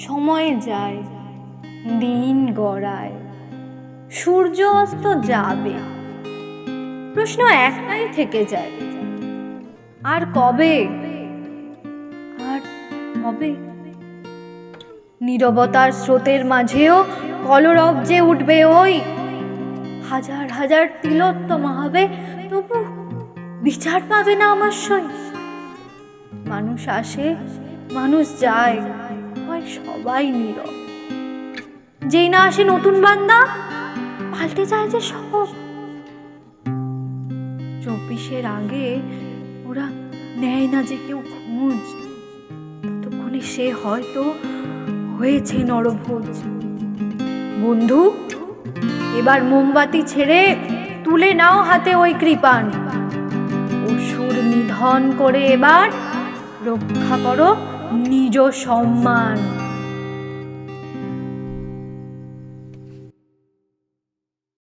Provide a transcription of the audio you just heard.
সময় যায়, দিন গড়ায়, সূর্য অস্ত যাবে, প্রশ্ন একটাই থেকে যায়, আর কবে, আর হবে? নীরবতার স্রোতের মাঝেও কলরব যে উঠবে, ওই হাজার হাজার তিলোত্তমা হবে, তবু বিচার পাবে না আমার সই। মানুষ আসে, মানুষ যায়, হয় সবাই নীরব। যেই না আসে নতুন বান্দা, পাল্টে যায় যে সব। 24-এর আগে ওরা নেয় না যে কেউ খোঁজ, ততক্ষণে সে হয়তো হয়েছে নরভোজ। বন্ধু, এবার মোমবাতি ছেড়ে তুলে নাও হাতে ওই কৃপাণ, অসুর নিধন করে এবার রক্ষা করো নিজ সম্মান।